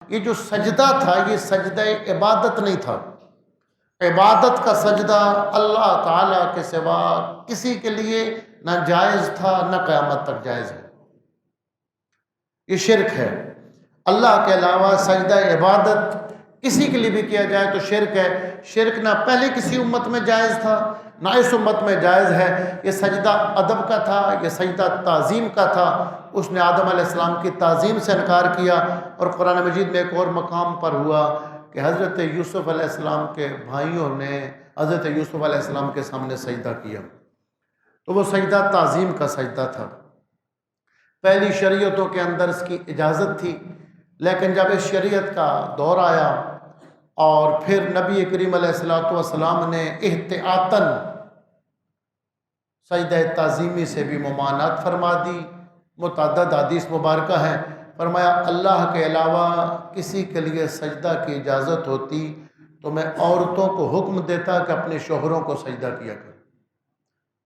یہ جو سجدہ تھا یہ سجدہ عبادت نہیں تھا۔ عبادت کا سجدہ اللہ تعالیٰ کے سوا کسی کے لیے نہ جائز تھا نہ قیامت تک جائز ہے۔ یہ شرک ہے۔ اللہ کے علاوہ سجدہ عبادت کسی کے لیے بھی کیا جائے تو شرک ہے۔ شرک نہ پہلے کسی امت میں جائز تھا نہ اس امت میں جائز ہے۔ یہ سجدہ ادب کا تھا، یہ سجدہ تعظیم کا تھا۔ اس نے آدم علیہ السلام کی تعظیم سے انکار کیا، اور قرآن مجید میں ایک اور مقام پر ہوا کہ حضرت یوسف علیہ السلام کے بھائیوں نے حضرت یوسف علیہ السلام کے سامنے سجدہ کیا، تو وہ سجدہ تعظیم کا سجدہ تھا۔ پہلی شریعتوں کے اندر اس کی اجازت تھی، لیکن جب اس شریعت کا دور آیا اور پھر نبی کریم علیہ السلام نے احتیاطاً سجدہ تعظیمی سے بھی ممانعت فرما دی۔ متعدد حدیث مبارکہ ہیں، فرمایا اللہ کے علاوہ کسی کے لیے سجدہ کی اجازت ہوتی تو میں عورتوں کو حکم دیتا کہ اپنے شوہروں کو سجدہ کیا کریں۔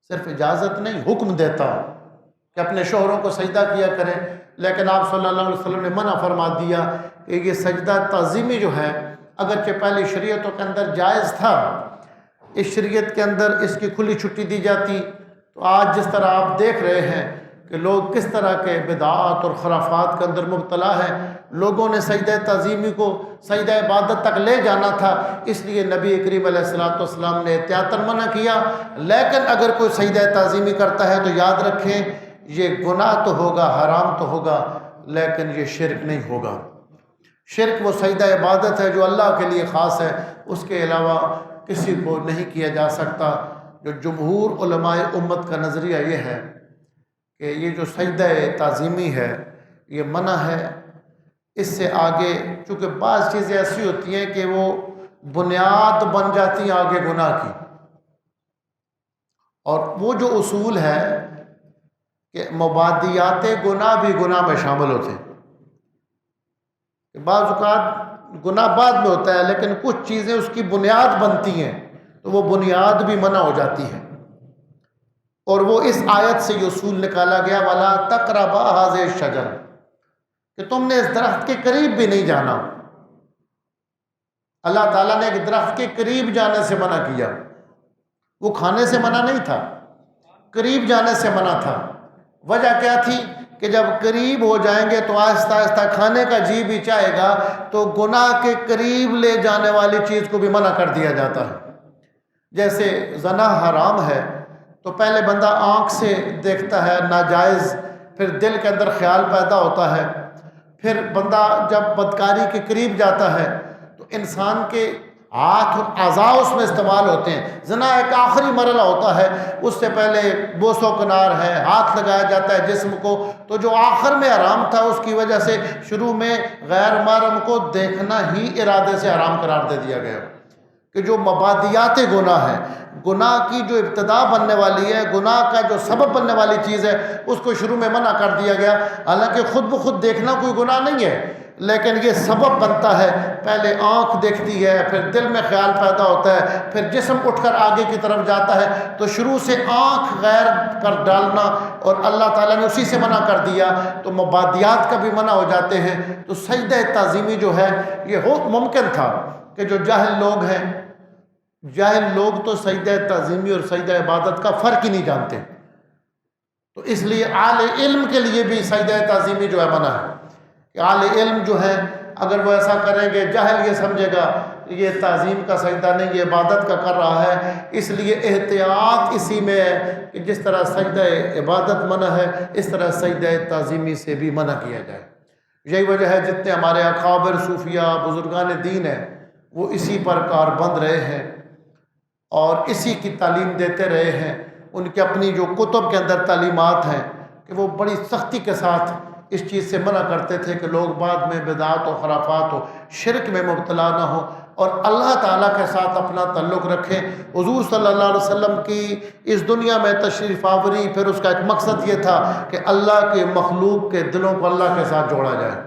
صرف اجازت نہیں، حکم دیتا کہ اپنے شوہروں کو سجدہ کیا کریں، لیکن آپ صلی اللہ علیہ وسلم نے منع فرما دیا کہ یہ سجدہ تعظیمی جو ہے اگرچہ پہلی شریعتوں کے اندر جائز تھا، اس شریعت کے اندر اس کی کھلی چھٹی دی جاتی تو آج جس طرح آپ دیکھ رہے ہیں کہ لوگ کس طرح کے بدعات اور خرافات کے اندر مبتلا ہیں۔ لوگوں نے سجدہ تعظیمی کو سجدہ عبادت تک لے جانا تھا، اس لیے نبی کریم علیہ السلام نے احتیاطاً منع کیا۔ لیکن اگر کوئی سجدہ تعظیمی کرتا ہے تو یاد رکھیں یہ گناہ تو ہوگا، حرام تو ہوگا، لیکن یہ شرک نہیں ہوگا۔ شرک وہ سجدہ عبادت ہے جو اللہ کے لیے خاص ہے، اس کے علاوہ کسی کو نہیں کیا جا سکتا۔ جو جمہور علماء امت کا نظریہ یہ ہے کہ یہ جو سجدہ تعظیمی ہے یہ منع ہے۔ اس سے آگے چونکہ بعض چیزیں ایسی ہوتی ہیں کہ وہ بنیاد بن جاتی ہیں آگے گناہ کی، اور وہ جو اصول ہے کہ مبادیات گناہ بھی گناہ میں شامل ہوتے ہیں۔ بعض اوقات گناہ بعد میں ہوتا ہے لیکن کچھ چیزیں اس کی بنیاد بنتی ہیں تو وہ بنیاد بھی منع ہو جاتی ہے، اور وہ اس آیت سے یہ اصول نکالا گیا وَلَا تَقْرَبَا هَٰذِهِ الشَّجَرَةَ کہ تم نے اس درخت کے قریب بھی نہیں جانا۔ اللہ تعالیٰ نے ایک درخت کے قریب جانے سے منع کیا، وہ کھانے سے منع نہیں تھا، قریب جانے سے منع تھا۔ وجہ کیا تھی کہ جب قریب ہو جائیں گے تو آہستہ آہستہ کھانے کا جی بھی چاہے گا، تو گناہ کے قریب لے جانے والی چیز کو بھی منع کر دیا جاتا ہے۔ جیسے زنا حرام ہے تو پہلے بندہ آنکھ سے دیکھتا ہے ناجائز، پھر دل کے اندر خیال پیدا ہوتا ہے، پھر بندہ جب بدکاری کے قریب جاتا ہے تو انسان کے ہاتھ اور اعضاء اس میں استعمال ہوتے ہیں۔ زنا ایک آخری مرحلہ ہوتا ہے، اس سے پہلے بوس و کنار ہے، ہاتھ لگایا جاتا ہے جسم کو، تو جو آخر میں حرام تھا اس کی وجہ سے شروع میں غیر محرم کو دیکھنا ہی ارادے سے حرام قرار دے دیا گیا۔ کہ جو مبادیات گناہ ہے، گناہ کی جو ابتدا بننے والی ہے، گناہ کا جو سبب بننے والی چیز ہے، اس کو شروع میں منع کر دیا گیا۔ حالانکہ خود بخود دیکھنا کوئی گناہ نہیں ہے، لیکن یہ سبب بنتا ہے۔ پہلے آنکھ دیکھتی ہے، پھر دل میں خیال پیدا ہوتا ہے، پھر جسم اٹھ کر آگے کی طرف جاتا ہے، تو شروع سے آنکھ غیر کر ڈالنا اور اللہ تعالیٰ نے اسی سے منع کر دیا تو مبادیات کا بھی منع ہو جاتے ہیں۔ تو سجدہ تعظیمی جو ہے یہ ممکن تھا کہ جو جاہل لوگ ہیں، جاہل لوگ تو سجدہ تعظیمی اور سجدہ عبادت کا فرق ہی نہیں جانتے، تو اس لیے اہل علم کے لیے بھی سجدہ تعظیمی جو ہے منع ہے کہ اہل علم جو ہے اگر وہ ایسا کریں گے، جاہل یہ سمجھے گا یہ تعظیم کا سجدہ نہیں، یہ عبادت کا کر رہا ہے۔ اس لیے احتیاط اسی میں ہے کہ جس طرح سجدہ عبادت منع ہے اس طرح سجدہ تعظیمی سے بھی منع کیا جائے۔ یہی وجہ ہے جتنے ہمارے اکابر صوفیہ بزرگان دین ہیں وہ اسی پر کاربند رہے ہیں اور اسی کی تعلیم دیتے رہے ہیں۔ ان کی اپنی جو کتب کے اندر تعلیمات ہیں کہ وہ بڑی سختی کے ساتھ اس چیز سے منع کرتے تھے کہ لوگ بعد میں بدعات و خرافات و شرک میں مبتلا نہ ہوں اور اللہ تعالیٰ کے ساتھ اپنا تعلق رکھیں۔ حضور صلی اللہ علیہ وسلم کی اس دنیا میں تشریف آوری، پھر اس کا ایک مقصد یہ تھا کہ اللہ کے مخلوق کے دلوں کو اللہ کے ساتھ جوڑا جائے۔